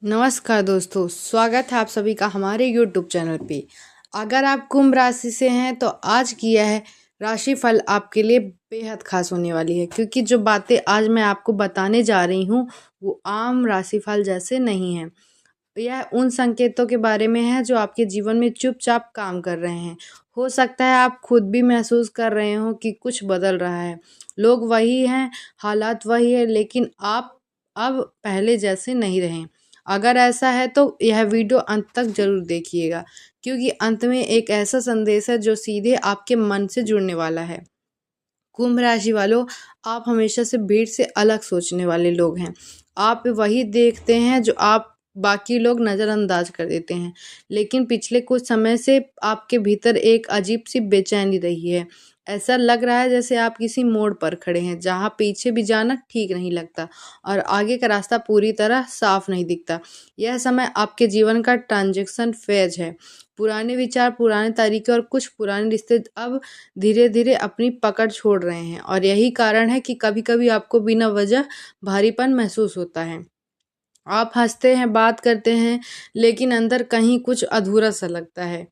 नमस्कार दोस्तों, स्वागत है आप सभी का हमारे YouTube चैनल पे। अगर आप कुंभ राशि से हैं तो आज की यह राशिफल आपके लिए बेहद खास होने वाली है, क्योंकि जो बातें आज मैं आपको बताने जा रही हूँ वो आम राशिफल जैसे नहीं है। यह उन संकेतों के बारे में है जो आपके जीवन में चुपचाप काम कर रहे हैं। हो सकता है आप खुद भी महसूस कर रहे हो कि कुछ बदल रहा है। लोग वही हैं, हालात वही है, लेकिन आप अब पहले जैसे नहीं रहे। अगर ऐसा है तो यह वीडियो अंत तक ज़रूर देखिएगा, क्योंकि अंत में एक ऐसा संदेश है जो सीधे आपके मन से जुड़ने वाला है। कुंभ राशि वालों, आप हमेशा से भीड़ से अलग सोचने वाले लोग हैं। आप वही देखते हैं जो आप बाकी लोग नज़रअंदाज कर देते हैं। लेकिन पिछले कुछ समय से आपके भीतर एक अजीब सी बेचैनी रही है। ऐसा लग रहा है जैसे आप किसी मोड़ पर खड़े हैं जहाँ पीछे भी जाना ठीक नहीं लगता और आगे का रास्ता पूरी तरह साफ नहीं दिखता। यह समय आपके जीवन का ट्रांजिशन फेज है। पुराने विचार, पुराने तरीके और कुछ पुराने रिश्ते अब धीरे-धीरे अपनी पकड़ छोड़ रहे हैं, और यही कारण है कि कभी-कभी आपको बिना वजह भारीपन महसूस होता है। आप हँसते हैं, बात करते हैं, लेकिन अंदर कहीं कुछ अधूरा-सा लगता है।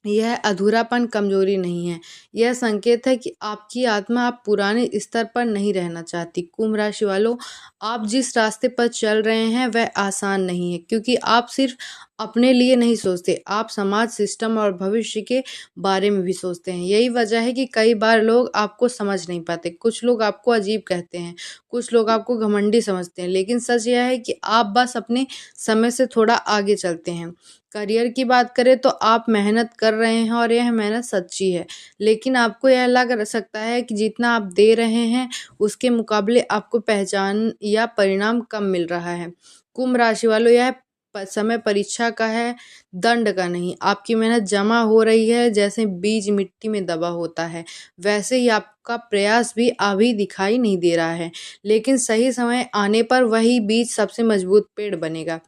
यह अधूरापन कमजोरी नहीं है, यह संकेत है कि आपकी आत्मा अब पुराने स्तर पर नहीं रहना चाहती। कुंभ राशि वालों, आप जिस रास्ते पर चल रहे हैं वह आसान नहीं है, क्योंकि आप सिर्फ अपने लिए नहीं सोचते, आप समाज, सिस्टम और भविष्य के बारे में भी सोचते हैं। यही वजह है कि कई बार लोग आपको समझ नहीं पाते। कुछ लोग आपको अजीब कहते हैं, कुछ लोग आपको घमंडी समझते हैं, लेकिन सच यह है कि आप बस अपने समय से थोड़ा आगे चलते हैं। करियर की बात करें तो आप मेहनत कर रहे हैं और यह मेहनत सच्ची है, लेकिन आपको यह लग सकता है कि जितना आप दे रहे हैं उसके मुकाबले आपको पहचान या परिणाम कम मिल रहा है। कुंभ राशि वालों, यह समय परीक्षा का है, दंड का नहीं। आपकी मेहनत जमा हो रही है, जैसे बीज मिट्टी में दबा होता है वैसे ही आपका प्रयास भी अभी दिखाई नहीं दे रहा है, लेकिन सही समय आने पर वही बीज सबसे मजबूत पेड़ बनेगा।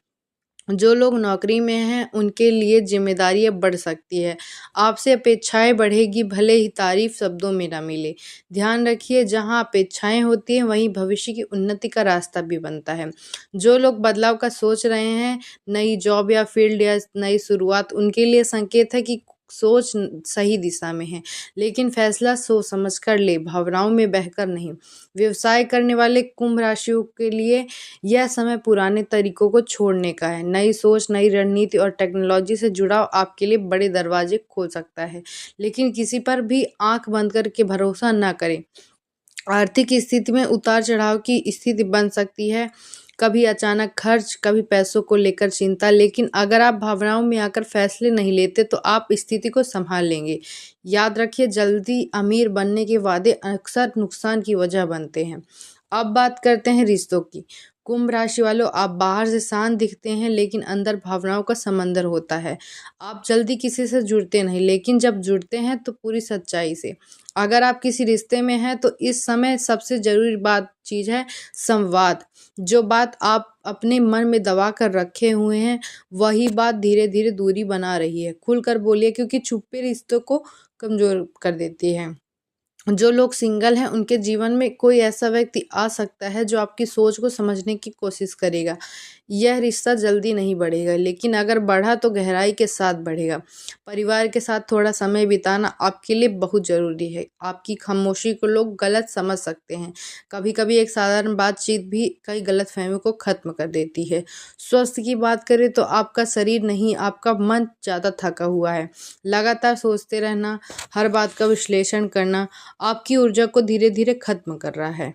जो लोग नौकरी में हैं उनके लिए जिम्मेदारियाँ बढ़ सकती है। आपसे अपेक्षाएँ बढ़ेगी, भले ही तारीफ़ शब्दों में ना मिले। ध्यान रखिए, जहाँ अपेक्षाएँ होती हैं वहीं भविष्य की उन्नति का रास्ता भी बनता है। जो लोग बदलाव का सोच रहे हैं, नई जॉब या फ़ील्ड या नई शुरुआत, उनके लिए संकेत है कि सोच सही दिशा में है, लेकिन फैसला सोच समझ कर लें, भावनाओं में बहकर नहीं। व्यवसाय करने वाले कुंभ राशियों के लिए यह समय पुराने तरीकों को छोड़ने का है। नई सोच, नई रणनीति और टेक्नोलॉजी से जुड़ाव आपके लिए बड़े दरवाजे खोल सकता है, लेकिन किसी पर भी आँख बंद करके भरोसा ना करें। आर्थिक स्थिति में उतार-चढ़ाव की स्थिति बन सकती है, कभी अचानक खर्च, कभी पैसों को लेकर चिंता, लेकिन अगर आप भावनाओं में आकर फैसले नहीं लेते तो आप स्थिति को सँभाल लेंगे। याद रखिए, जल्दी अमीर बनने के वादे अक्सर नुकसान की वजह बनते हैं। अब बात करते हैं रिश्तों की। कुंभ राशि वालों, आप बाहर से शांत दिखते हैं, लेकिन अंदर भावनाओं का समंदर होता है। आप जल्दी किसी से जुड़ते नहीं, लेकिन जब जुड़ते हैं तो पूरी सच्चाई से। अगर आप किसी रिश्ते में हैं तो इस समय सबसे ज़रूरी चीज़ है संवाद। जो बात आप अपने मन में दबा कर रखे हुए हैं, वही बात धीरे-धीरे दूरी बना रही है। खुलकर बोलिए, क्योंकि चुप्पी रिश्तों को कमज़ोर कर देती है। जो लोग सिंगल हैं उनके जीवन में कोई ऐसा व्यक्ति आ सकता है जो आपकी सोच को समझने की कोशिश करेगा। यह रिश्ता जल्दी नहीं बढ़ेगा, लेकिन अगर बढ़ा तो गहराई के साथ बढ़ेगा। परिवार के साथ थोड़ा समय बिताना आपके लिए बहुत ज़रूरी है। आपकी खामोशी को लोग गलत समझ सकते हैं। कभी-कभी एक साधारण बातचीत भी कई गलतफ़हमियों को ख़त्म कर देती है। स्वास्थ्य की बात करें तो आपका शरीर नहीं, आपका मन ज़्यादा थका हुआ है। लगातार सोचते रहना, हर बात का विश्लेषण करना आपकी ऊर्जा को धीरे-धीरे खत्म कर रहा है।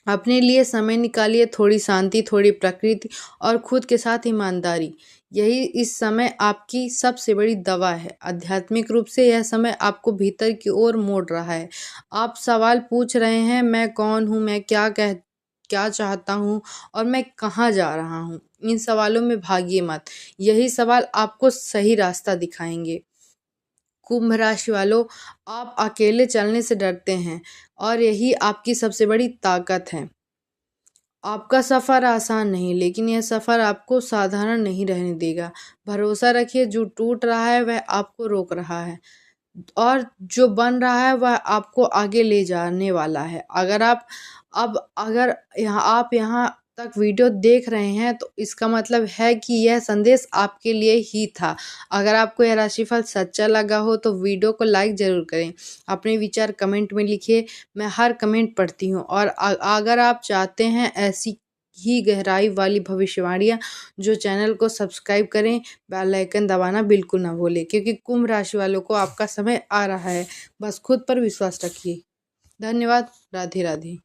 अपने लिए समय निकालिए, थोड़ी शांति, थोड़ी प्रकृति और खुद के साथ ईमानदारी। यही इस समय आपकी सबसे बड़ी दवा है। आध्यात्मिक रूप से यह समय आपको भीतर की ओर मोड़ रहा है। आप सवाल पूछ रहे हैं, मैं कौन हूँ? मैं क्या चाहता हूँ? और मैं कहाँ जा रहा हूँ? इन सवालों में भागिए मत। यही सवाल आपको सही रास्ता दिखाएँगे। कुंभ राशि वालों, आप अकेले चलने से डरते हैं और यही आपकी सबसे बड़ी ताकत है। आपका सफ़र आसान नहीं, लेकिन यह सफ़र आपको साधारण नहीं रहने देगा। भरोसा रखिए, जो टूट रहा है वह आपको रोक रहा है, और जो बन रहा है वह आपको आगे ले जाने वाला है। अगर आप अब अगर यहाँ आप यहाँ तक वीडियो देख रहे हैं तो इसका मतलब है कि यह संदेश आपके लिए ही था। अगर आपको यह राशिफल सच्चा लगा हो तो वीडियो को लाइक ज़रूर करें। अपने विचार कमेंट में लिखिए, मैं हर कमेंट पढ़ती हूँ। और अगर आप चाहते हैं ऐसी ही गहराई वाली भविष्यवाणियाँ, जो चैनल को सब्सक्राइब करें, बेल आइकन दबाना बिल्कुल ना भूलें, क्योंकि कुंभ राशि वालों को आपका समय आ रहा है। बस खुद पर विश्वास रखिए। धन्यवाद। राधे राधे।